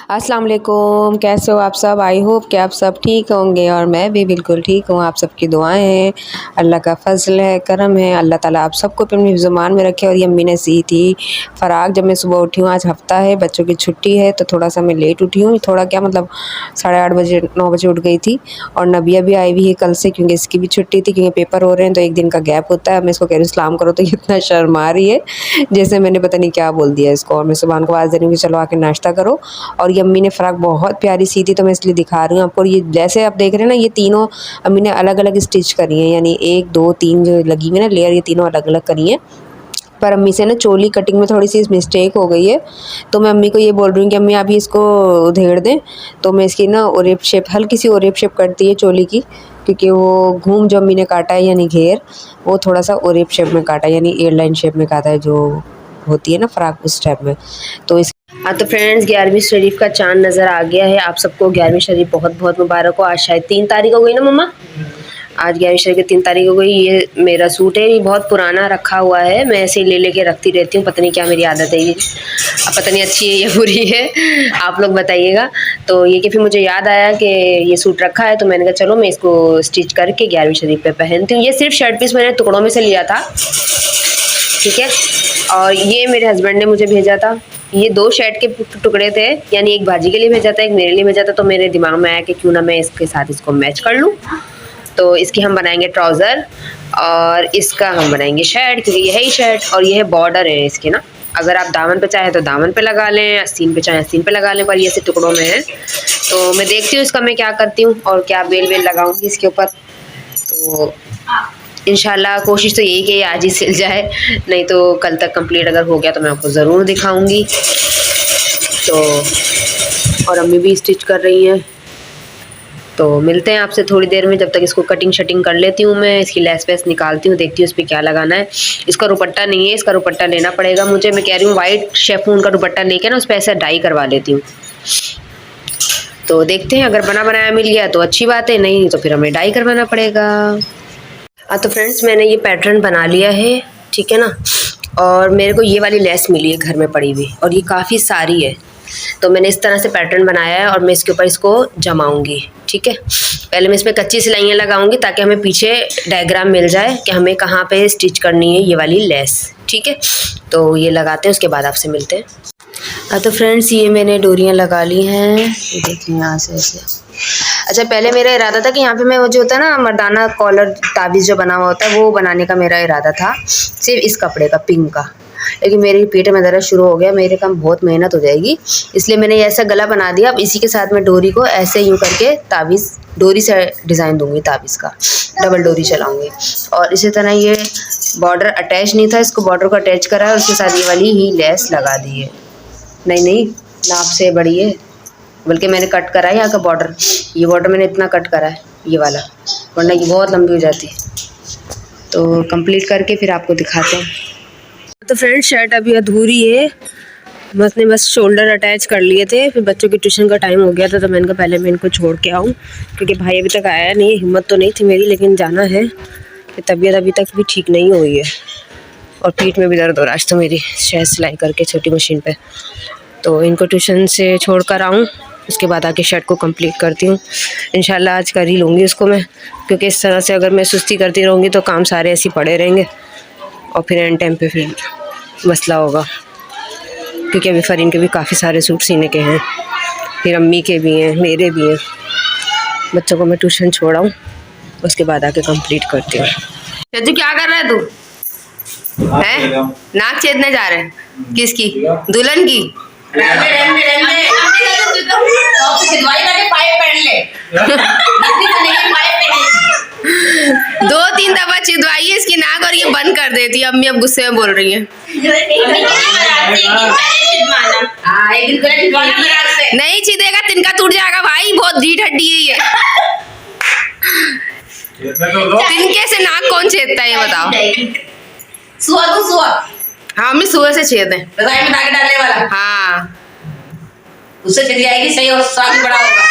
अस्सलाम वालेकुम, कैसे हो आप सब। आई होप कि आप सब ठीक होंगे और मैं भी बिल्कुल ठीक हूँ। आप सबकी दुआएं हैं, अल्लाह का फजल है, करम है। अल्लाह ताला आप सबको अपनी ज़ुबान में रखे। और ये अम्मी ने सी थी फ़राक। जब मैं सुबह उठी हूँ, आज हफ्ता है, बच्चों की छुट्टी है, तो थोड़ा सा मैं लेट उठी हूँ। थोड़ा क्या मतलब 8:30 बजे 9 बजे उठ गई थी। और नबिया भी आई हुई है कल से, क्योंकि इसकी भी छुट्टी थी, क्योंकि पेपर हो रहे हैं तो एक दिन का गैप होता है। मैं इसको कह रही हूँ सलाम करो तो ये इतना शर्मा रही है जैसे मैंने पता नहीं क्या बोल दिया इसको। और मैं सुबह को आवाज़ दे रही हूँ कि चलो आके नाश्ता करो। और ये अम्मी ने फ़्राक बहुत प्यारी सी थी, तो मैं इसलिए दिखा रही हूँ आपको। और ये जैसे आप देख रहे हैं ना, ये तीनों अम्मी ने अलग अलग स्टिच करी हैं, यानी 1 2 3 जो लगी हुई ना लेयर, ये तीनों अलग अलग करी हैं। पर अम्मी से ना चोली कटिंग में थोड़ी सी मिस्टेक हो गई है, तो मैं अम्मी को ये बोल रही हूँ कि अम्मी आप इसको उधेड़ दें। तो मैं इसकी ना ओरेप शेप, हल्की सी ओरेप शेप करती है चोली की, क्योंकि वो घूम जो अम्मी ने काटा है यानी घेर, वो थोड़ा सा ओरेप शेप में काटा है, यानी एयरलाइन शेप में काटा है, जो होती है ना फ़्राक उस टाइप में। तो इस हाँ तो फ्रेंड्स, 11वीं शरीफ का चांद नज़र आ गया है। आप सबको 11वीं शरीफ बहुत बहुत मुबारक हो। आज शायद 3 तारीख हो गई ना मम्मा, आज 11वीं शरीफ की 3 तारीख हो गई। ये मेरा सूट है, ये बहुत पुराना रखा हुआ है, मैं ऐसे ही ले लेके रखती रहती हूँ, पता नहीं क्या मेरी आदत है ये। अब पता नहीं अच्छी है या बुरी है, आप लोग बताइएगा। तो ये कि फिर मुझे याद आया कि ये सूट रखा है, तो मैंने कहा चलो मैं इसको स्टिच करके 11वीं शरीफ पे पहनती हूँ। ये सिर्फ शर्ट पीस मैंने टुकड़ों में से लिया था, ठीक है। और ये मेरे हस्बैंड ने मुझे भेजा था। ये 2 शर्ट के टुकड़े थे, यानी एक भाजी के लिए भेजा था, एक मेरे लिए भेजा था। तो मेरे दिमाग में आया कि क्यों ना मैं इसके साथ इसको मैच कर लूँ। तो इसकी हम बनाएंगे ट्राउज़र और इसका हम बनाएंगे शर्ट, क्योंकि ये है ही शर्ट और ये है बॉर्डर है इसकी ना। अगर आप दामन पे चाहे तो दामन पे लगा लें, आस्तीन पे चाहे आस्तीन पे लगा लें, पर ये ऐसे टुकड़ों में है। तो मैं देखती हूँ इसका मैं क्या करती हूँ और क्या बेल वेल लगाऊंगी इसके ऊपर। तो इंशाल्लाह कोशिश तो यही कि आज ही सिल जाए, नहीं तो कल तक कंप्लीट अगर हो गया तो मैं आपको ज़रूर दिखाऊंगी। तो और अम्मी भी स्टिच कर रही हैं। तो मिलते हैं आपसे थोड़ी देर में। जब तक इसको कटिंग शटिंग कर लेती हूँ, मैं इसकी लेस वेस निकालती हूँ, देखती हूँ इस पर क्या लगाना है। इसका दुपट्टा नहीं है, इसका दुपट्टा लेना पड़ेगा मुझे। मैं कह रही हूँ वाइट शेफून का दुपट्टा लेके ना उस पर ऐसा डाई करवा लेती हूँ। तो देखते हैं, अगर बना बनाया मिल गया तो अच्छी बात है, नहीं तो फिर हमें डाई करवाना पड़ेगा। तो फ्रेंड्स, मैंने ये पैटर्न बना लिया है, ठीक है ना। और मेरे को ये वाली लेस मिली है घर में पड़ी हुई, और ये काफ़ी सारी है। तो मैंने इस तरह से पैटर्न बनाया है और मैं इसके ऊपर इसको जमाऊंगी, ठीक है। पहले मैं इसमें कच्ची सिलाइयाँ लगाऊंगी ताकि हमें पीछे डायग्राम मिल जाए कि हमें कहाँ पे स्टिच करनी है ये वाली लेस, ठीक है। तो ये लगाते हैं, उसके बाद आपसे मिलते हैं। तो फ्रेंड्स, ये मैंने डोरियाँ लगा ली हैं, ये देखिए यहाँ से ऐसे। अच्छा, पहले मेरा इरादा था कि यहाँ पे मैं वो जो होता है ना मर्दाना कॉलर ताबीज़ जो बना हुआ होता है, वो बनाने का मेरा इरादा था, सिर्फ इस कपड़े का, पिंक का। लेकिन मेरे पेट में दर्द शुरू हो गया, मेरे काम बहुत मेहनत हो जाएगी, इसलिए मैंने ऐसा गला बना दिया। अब इसी के साथ मैं डोरी को ऐसे यूँ करके ताबीज़, डोरी से डिज़ाइन दूँगी ताबीज़ का, डबल डोरी चलाऊँगी। और इसी तरह ये बॉर्डर अटैच नहीं था, इसको बॉर्डर को अटैच करा है, उसके साथ ये वाली ही लेस लगा दी है। नहीं, नाप से बड़ी है, बल्कि मैंने कट करा है यहाँ का बॉर्डर। ये बॉर्डर मैंने इतना कट करा है ये वाला, वरना ये बहुत लंबी हो जाती है। तो कंप्लीट करके फिर आपको दिखाते हैं। तो फ्रेंड्स, शर्ट अभी अधूरी है, बस शोल्डर अटैच कर लिए थे। फिर बच्चों की ट्यूशन का टाइम हो गया था, तो मैंने कहा पहले मैं इनको छोड़ के आऊँ, क्योंकि भाई अभी तक आया नहीं। हिम्मत तो नहीं थी मेरी, लेकिन जाना है। तबीयत अभी तक भी ठीक नहीं हुई है और पीठ में भी दर्द हो रहा है आज तो मेरी, शायद सिलाई करके छोटी मशीन पे। तो इनको ट्यूशन से छोड़ कर आऊँ, उसके बाद आके शर्ट को कंप्लीट करती हूँ। इंशाल्लाह आज कर ही लूँगी इसको मैं, क्योंकि इस तरह से अगर मैं सुस्ती करती रहूँगी तो काम सारे ऐसे पड़े रहेंगे और फिर एंड टाइम पे फिर मसला होगा। क्योंकि अभी फरीन के भी काफ़ी सारे सूट सीने के हैं, फिर अम्मी के भी हैं, मेरे भी हैं। बच्चों को मैं ट्यूशन छोड़ाऊँ, उसके बाद आके कंप्लीट करती हूँ। सज्जू, क्या कर रहा है तू? है नाक चेदने जा रहे हैं? किसकी? दुल्हन की? दो 3 दफा चिदवाई है इसकी नाक और ये बंद कर देती है। अम्मी अब गुस्से में बोल रही है, नहीं चिदेगा तिनका टूट जाएगा भाई, बहुत ढीठ हड्डी है ये। तिनके से नाक कौन छेदता है ये बताओ? सुआ। हाँ अम्मी, सुअर से छेद है, डालने वाला। हाँ उससे चली जाएगी, सही और स्वाद बड़ा होगा।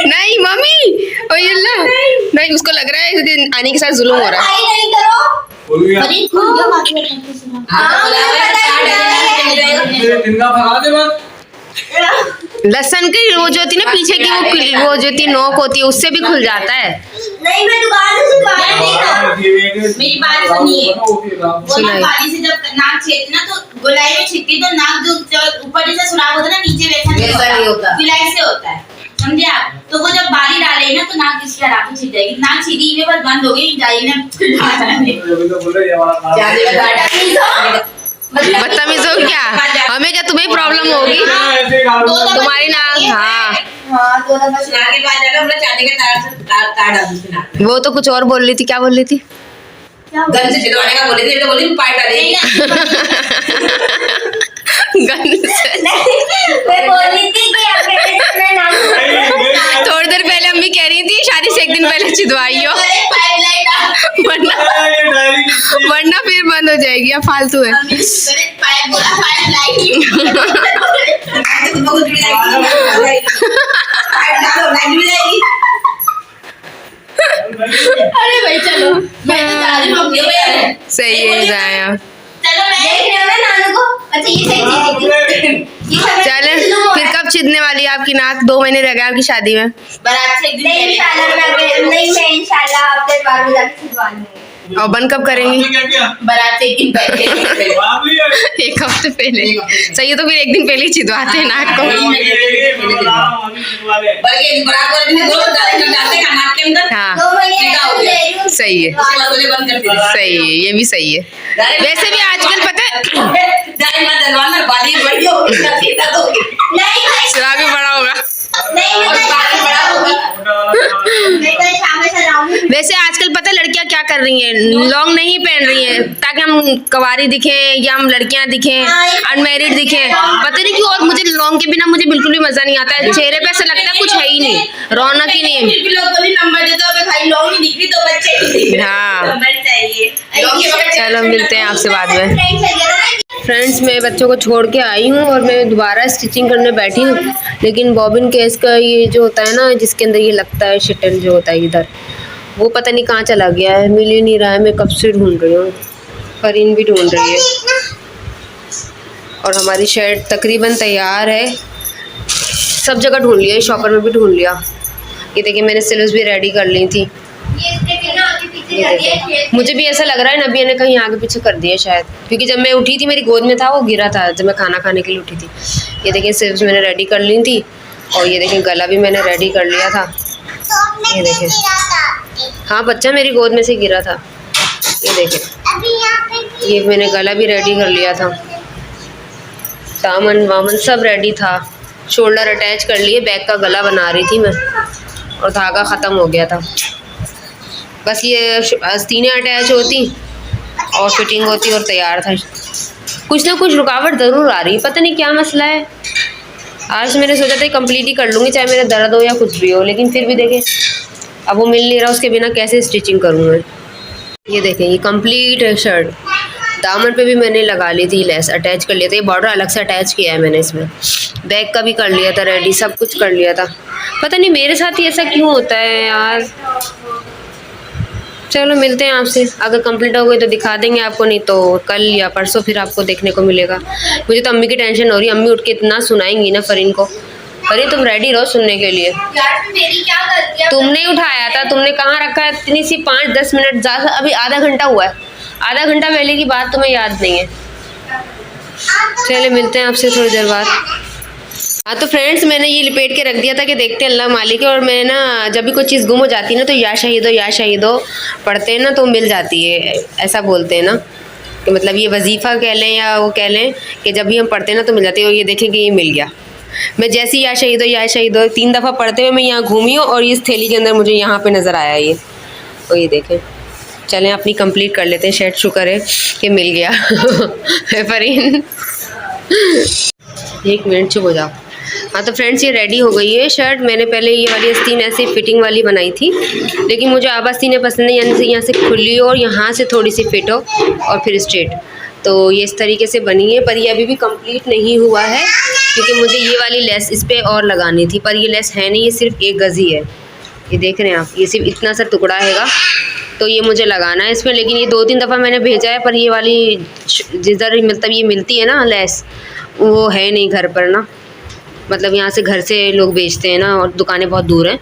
नहीं मम्मी, नहीं उसको लग रहा है आने के साथ जुल्म हो रहा है। जिनका भगा दे बस। लहसुन की वो जो होती है ना पीछे की वो जो होती है नोक होती है उससे भी खुल जाता है। नहीं मैं दुकान से सुनवाया नहीं था। मेरी बात सुनिए, वो ना बाली से जब नाक छेदते ना तो गोलाई में छिपती तो नाक जो ऊपर जैसा सुराख होता है ना नीचे वैसा नहीं होता, सिलाई से होता है, समझे आप? तो वो जब बाली डालेगी ना तो नाक इसकी आराम से छिप जाएगी। नाक सीधी हुई बस बंद हो गई, जाएगी ना बदतमीज हो क्या? हमें क्या तुम्हें प्रॉब्लम होगी? तुम्हारी नाक हाँ दो दफा सुना के बाद जाकर हमने चांदी का तार डाल दी नाक में। वो तो कुछ और बोल रही थी, क्या बोल रही थी? गन से छिलवाने का बोली थी, तो बोली पाइप डालेगी। गन से मैं बोली थी कि मैं नाक थोड़ी देर पहले अम्मी कह रही थी शादी से एक दिन पहले छिदवाई हो, वरना फिर बंद हो जाएगी। अब फालतू है। अरे भाई चलो, मैं तो जा रही हूँ। सही है जाया। चलो मैं देख रही हूँ ना नानू को। अच्छा ये सही चीज। चले फिर कब छिदने वाली है आपकी नाक? 2 महीने रह गए आपकी शादी में। बारात से एक दिन पहले मैं इंशाल्लाह आपके बार में जाके छिदवा लूंगी। और बंद कब करेंगी? बारात से एक दिन पहले। 1 हफ्ते पहले। सही है, तो फिर 1 दिन पहले ही छिदवाते हैं नाक को। हाँ 2 महीने सही है, सही है, ये भी सही है। वैसे भी आजकल पता है शराब भी बड़ा होगा। वैसे आजकल पता है लड़कियां क्या कर रही हैं? लॉन्ग नहीं पहन रही हैं ताकि हम कवारी दिखें या हम लड़कियां दिखें, अनमैरिड दिखें। पता नहीं क्यों। और मुझे लॉन्ग के बिना मुझे बिल्कुल भी मजा नहीं आता है। चेहरे पे ऐसा लगता है कुछ है ही नहीं, रौनक ही नहीं है। हाँ चलो मिलते हैं आपसे बाद में। फ्रेंड्स मैं बच्चों को छोड़ के आई हूँ और मैं दोबारा स्टिचिंग करने बैठी हूँ, लेकिन बॉबिन केस का ये जो होता है ना जिसके अंदर ये लगता है शटल जो होता है इधर, वो पता नहीं कहाँ चला गया है, मिल ही नहीं रहा है। मैं कब से ढूंढ रही हूँ, फरीन भी ढूंढ रही है। और हमारी शर्ट तकरीबन तैयार है, सब जगह ढूंढ लिया, शॉपर में भी ढूंढ लिया। ये देखिए मैंने स्लीव्स भी रेडी कर ली थी। मुझे भी ऐसा लग रहा है नबिया ने कहीं आगे पीछे कर दिया शायद, क्योंकि जब मैं उठी थी मेरी गोद में था, वो गिरा था जब मैं खाना खाने के लिए उठी थी। ये देखिए स्लीव्स मैंने रेडी कर ली थी और ये देखिए गला भी मैंने रेडी कर लिया था। ये देखिए हाँ बच्चा मेरी गोद में से गिरा था। ये देखिए ये मैंने गला भी रेडी कर लिया था, दामन वामन सब रेडी था, शोल्डर अटैच कर लिए, बैक का गला बना रही थी मैं और धागा ख़त्म हो गया था। बस ये आस्तीनें अटैच होती और फिटिंग होती और तैयार था। कुछ ना कुछ रुकावट ज़रूर आ रही है, पता नहीं क्या मसला है। आज मैंने सोचा था कंप्लीट ही कर लूँगी चाहे मेरा दर्द हो या कुछ भी हो, लेकिन फिर भी देखें अब वो मिल नहीं रहा, उसके बिना कैसे स्टिचिंग करूँ मैं। ये देखें ये कंप्लीट है शर्ट, दामन पे भी मैंने लगा ली थी लेस, अटैच कर लिया था। ये बॉर्डर अलग से अटैच किया है मैंने इसमें, बैक का भी कर लिया था रेडी, सब कुछ कर लिया था। पता नहीं मेरे साथ ही ऐसा क्यों होता है यार। चलो मिलते हैं आपसे, अगर कंप्लीट हो गई तो दिखा देंगे आपको, नहीं तो कल या परसों फिर आपको देखने को मिलेगा। मुझे तो अम्मी की टेंशन हो रही है, अम्मी उठ के इतना सुनाएंगी ना फरीन को। फरीन तुम रेडी रहो सुनने के लिए। यार मेरी क्या गलती है? तुमने उठाया था, तुमने कहाँ रखा है? इतनी सी 5-10 मिनट ज़्यादा, अभी आधा घंटा हुआ है, आधा घंटा पहले की बात तुम्हें याद नहीं है। चले मिलते हैं आपसे थोड़ी देर बाद। हाँ तो फ्रेंड्स मैंने ये लिपेट के रख दिया था कि देखते हैं अल्लाह मालिक है। और मैं ना जब भी कोई चीज़ गुम हो जाती है ना तो या शहीदो पढ़ते हैं ना तो मिल जाती है, ऐसा बोलते हैं ना कि मतलब ये वजीफ़ा कह लें या वो कह लें कि जब भी हम पढ़ते हैं ना तो मिल जाती है। और ये देखें कि ये मिल गया। मैं जैसे ही या शहीदो 3 दफ़ा पढ़ते हुए मैं यहाँ घूमी हूँ और इस थैली के अंदर मुझे यहाँ पर नज़र आया ये। और ये देखें, चलें अपनी कंप्लीट कर लेते हैं। शर्ट शुक्र है कि मिल गया। फरीन 1 मिनट चुप हो जाओ। हाँ तो फ्रेंड्स ये रेडी हो गई है शर्ट। मैंने पहले ये वाली आस्तीन ऐसे फिटिंग वाली बनाई थी, लेकिन मुझे अब आस्तीनें पसंद नहीं, यानी यहाँ से खुली हो और यहाँ से थोड़ी सी फिट हो और फिर स्ट्रेट। तो ये इस तरीके से बनी है, पर ये अभी भी कंप्लीट नहीं हुआ है क्योंकि मुझे ये वाली लेस इस पर और लगानी थी, पर ये लेस है नहीं, ये सिर्फ 1 गज़ ही है। ये देख रहे हैं आप, ये सिर्फ इतना सा टुकड़ा हैगा, तो ये मुझे लगाना है इसमें। लेकिन ये 2-3 दफ़ा मैंने भेजा है, पर ये वाली जिधर मतलब ये मिलती है ना लेस, वो है नहीं घर पर ना, मतलब यहाँ से घर से लोग बेचते हैं ना और दुकानें बहुत दूर हैं,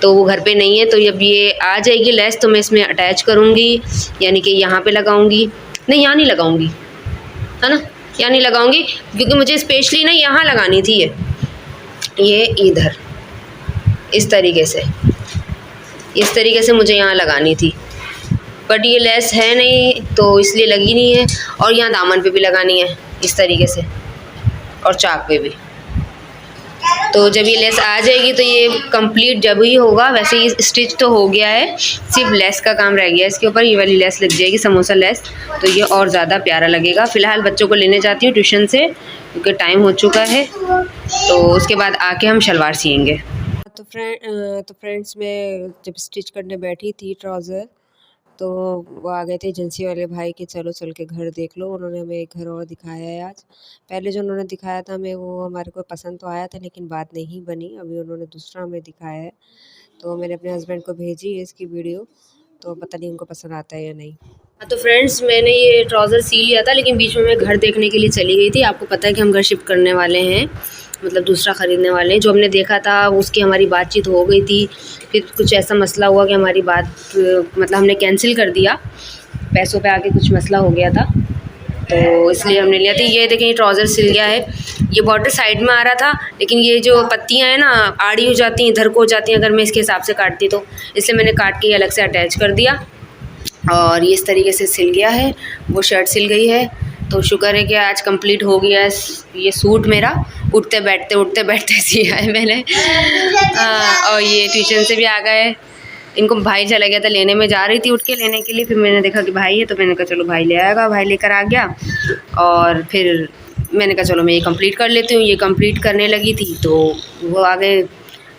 तो वो घर पे नहीं है। तो जब ये आ जाएगी लेस तो मैं इसमें अटैच करूँगी, यानी कि यहाँ पे लगाऊँगी। नहीं, यहाँ नहीं लगाऊँगी, है ना, यहाँ नहीं लगाऊँगी क्योंकि मुझे स्पेशली ना यहाँ लगानी थी ये इधर इस तरीके से मुझे यहाँ लगानी थी, बट ये लेस है नहीं तो इसलिए लगी नहीं है। और यहाँ दामन पे भी लगानी है इस तरीके से और चाक पे भी। तो जब ये लेस आ जाएगी तो ये कंप्लीट जब ही होगा। वैसे ये स्टिच तो हो गया है, सिर्फ लेस का काम रह गया है इसके ऊपर। ये वाली लेस लग जाएगी समोसा लेस, तो ये और ज़्यादा प्यारा लगेगा। फ़िलहाल बच्चों को लेने जाती हूँ ट्यूशन से क्योंकि टाइम हो चुका है, तो उसके बाद आके हम शलवार सिएंगे। तो फ्रेंड्स मैं जब स्टिच करने बैठी थी ट्राउज़र, तो वो आ गए थे एजेंसी वाले भाई कि चलो चल के घर देख लो। उन्होंने हमें एक घर और दिखाया है आज। पहले जो उन्होंने दिखाया था हमें वो हमारे को पसंद तो आया था लेकिन बात नहीं बनी। अभी उन्होंने दूसरा हमें दिखाया है, तो मैंने अपने हस्बैंड को भेजी है इसकी वीडियो, तो पता नहीं उनको पसंद आता है या नहीं। हाँ तो फ्रेंड्स मैंने ये ट्राउज़र सी लिया था, लेकिन बीच में मैं घर देखने के लिए चली गई थी। आपको पता है कि हम घर शिफ्ट करने वाले हैं, मतलब दूसरा ख़रीदने वाले हैं। जो हमने देखा था उसकी हमारी बातचीत हो गई थी, फिर कुछ ऐसा मसला हुआ कि हमारी बात मतलब हमने कैंसिल कर दिया, पैसों पे आके कुछ मसला हो गया था, तो इसलिए हमने लिया था। ये देखें, ये ट्राउज़र सिल गया है। ये बॉर्डर साइड में आ रहा था, लेकिन ये जो पत्तियां हैं ना आड़ी हो जाती हैं, इधर को हो जाती हैं अगर मैं इसके हिसाब से काटती तो, इसलिए मैंने काट के ये अलग से अटैच कर दिया और ये इस तरीके से सिल गया है। वो शर्ट सिल गई है, तो शुक्र है कि आज कंप्लीट हो गया है ये सूट मेरा। उठते बैठते सिया है मैंने। और ये ट्यूशन से भी आ गए, इनको भाई चला गया था लेने में, जा रही थी उठ के लेने के लिए, फिर मैंने देखा कि भाई है तो मैंने कहा चलो भाई ले आएगा। भाई लेकर आ गया और फिर मैंने कहा चलो मैं ये कंप्लीट कर लेती हूँ। ये कंप्लीट करने लगी थी तो वो आ गए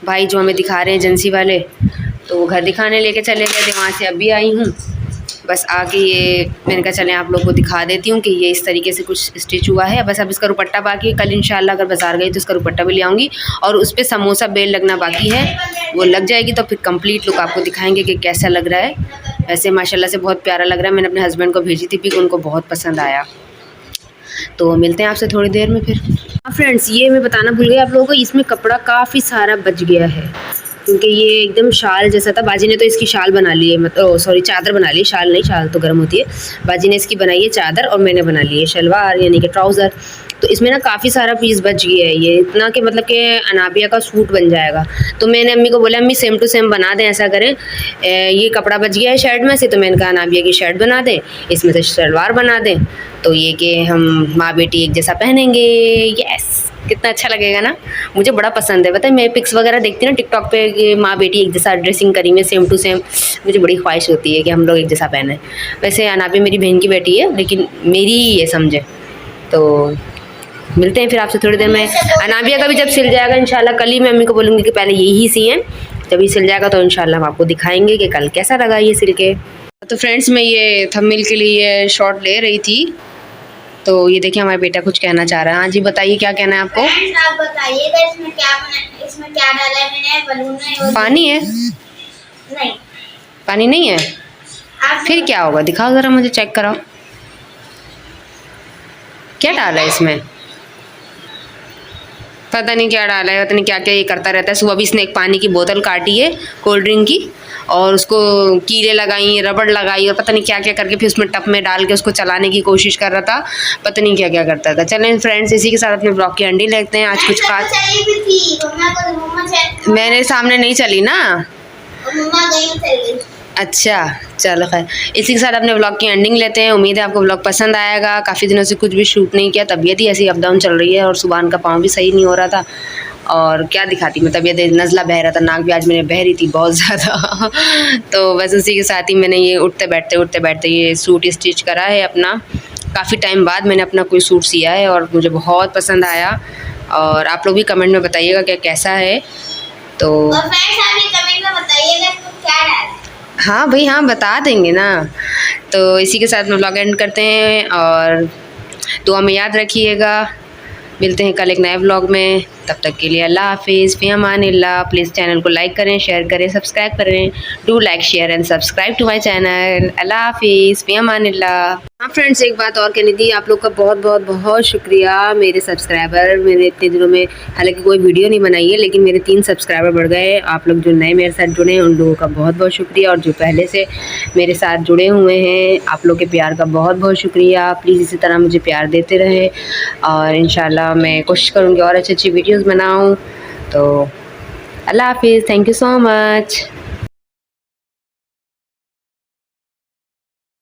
भाई जो हमें दिखा रहे हैं एजेंसी वाले, तो वो घर दिखाने लेके चले गए थे। वहाँ से अभी आई हूँ, बस आके ये मैंने कहा चलें आप लोग को दिखा देती हूँ कि ये इस तरीके से कुछ स्टिच हुआ है। बस अब इसका दुपट्टा बाकी है, कल इंशाल्लाह अगर बाज़ार गई तो इसका दुपट्टा भी ले आऊँगी और उस पर समोसा बेल लगना बाकी है, वो लग जाएगी तो फिर कंप्लीट लुक आपको दिखाएंगे कि कैसा लग रहा है। वैसे माशाल्लाह से बहुत प्यारा लग रहा है। मैंने अपने हस्बैंड को भेजी थी कि उनको बहुत पसंद आया। तो मिलते हैं आपसे थोड़ी देर में फिर। हाँ फ्रेंड्स, ये मैं बताना भूल गई आप लोगों को, इसमें कपड़ा काफ़ी सारा बच गया है क्योंकि ये एकदम शाल जैसा था। बाजी ने तो इसकी शाल बना ली है, मतलब सॉरी चादर बना ली है, शाल नहीं, शाल तो गर्म होती है। बाजी ने इसकी बनाई है चादर और मैंने बना ली है शलवार यानी कि ट्राउज़र। तो इसमें ना काफ़ी सारा पीस बच गया है, ये इतना कि मतलब कि अनाबिया का सूट बन जाएगा। तो मैंने अम्मी को बोला अम्मी सेम टू सेम बना दें, ऐसा करें ये कपड़ा बच गया है शर्ट में से, तो मैंने कहा अनाबिया की शर्ट बना दें, इसमें से शलवार बना दें, तो ये कि हम माँ बेटी एक जैसा पहनेंगे। यस, कितना अच्छा लगेगा ना, मुझे बड़ा पसंद है। पता है मैं पिक्स वगैरह देखती हूँ ना टिकटॉक पे कि माँ बेटी एक जैसा ड्रेसिंग करी में सेम टू सेम, मुझे बड़ी ख्वाहिश होती है कि हम लोग एक जैसा पहने। वैसे अनाबी मेरी बहन की बेटी है लेकिन मेरी ही ये समझे। तो मिलते हैं फिर आपसे थोड़ी देर में। अनाबिया का भी जब सिल जाएगा इंशाल्लाह, कल ही मैं अम्मी को बोलूँगी कि पहले यही सिएं, जब ये सिल जाएगा तो इंशाल्लाह हम आपको दिखाएंगे कि कल कैसा लगा ये सिल के। तो फ्रेंड्स मैं ये थंबनेल के लिए शॉर्ट ले रही थी, तो ये देखिए हमारा बेटा कुछ कहना चाह रहा है। हाँ जी बताइए, क्या कहना है आपको? आप बताइएगा इसमें क्या डाला है मैंने? बलून है, पानी है? नहीं पानी नहीं है, फिर क्या होगा? दिखाओ ज़रा मुझे, चेक कराओ क्या डाला है इसमें। पता नहीं क्या डाला है, पता नहीं क्या क्या ये करता रहता है। सुबह भी इसने एक पानी की बोतल काटी है कोल्ड ड्रिंक की और उसको कीले लगाई, रबड़ लगाई और पता नहीं क्या क्या करके फिर उसमें टप में डाल के उसको चलाने की कोशिश कर रहा था। पता नहीं क्या क्या करता था। चलें फ्रेंड्स, इसी के साथ अपने ब्लॉग की एंडिंग लेते हैं। आज कुछ खास मेरे सामने नहीं चली ना, अच्छा चलो खैर, इसी के साथ अपने ब्लॉग की एंडिंग लेते हैं। उम्मीद है आपको ब्लॉग पसंद आएगा। काफ़ी दिनों से कुछ भी शूट नहीं किया, तबीयत ही ऐसी अप डाउन चल रही है और सुबहान का पाँव भी सही नहीं हो रहा था और क्या दिखाती मैं, तबीयत नज़ला बह रहा था, नाक भी आज मैंने बह रही थी बहुत ज़्यादा। तो बस उसी के साथ ही मैंने ये उठते बैठते ये सूट स्टिच करा है अपना। काफ़ी टाइम बाद मैंने अपना कोई सूट सिया है और मुझे बहुत पसंद आया और आप लोग भी कमेंट में बताइएगा क्या कैसा है। तो कमेंट में बताइएगा क्या डाला। हाँ भाई हाँ, बता देंगे ना। तो इसी के साथ में ब्लॉग एंड करते हैं और दुआ में याद रखिएगा। मिलते हैं कल एक नए ब्लॉग में। तब तक के लिए अल्लाह हाफिज़, फ़ी अमानिल्लाह। प्लीज़ चैनल को लाइक करें, शेयर करें, सब्सक्राइब करें। Do like, share and subscribe to my channel. अल्लाह हाफिज़, फ़ी अमानिल्लाह। हाँ फ्रेंड्स, एक बात और कहनी थी, आप लोग का बहुत बहुत बहुत शुक्रिया। मेरे सब्सक्राइबर, मैंने इतने दिनों में हालांकि कोई वीडियो नहीं बनाई है, लेकिन मेरे 3 सब्सक्राइबर बढ़ गए। आप लोग जो नए मेरे साथ जुड़े हैं उन लोगों का बहुत बहुत शुक्रिया, और जो पहले से मेरे साथ जुड़े हुए हैं आप लोग के प्यार का बहुत बहुत शुक्रिया। प्लीज़ इसी तरह मुझे प्यार देते रहें, और इंशाल्लाह मैं कोशिश करूँगी और अच्छी अच्छी वीडियोज़ बनाऊँ। तो अल्लाह हाफिज़, थैंक यू सो मच।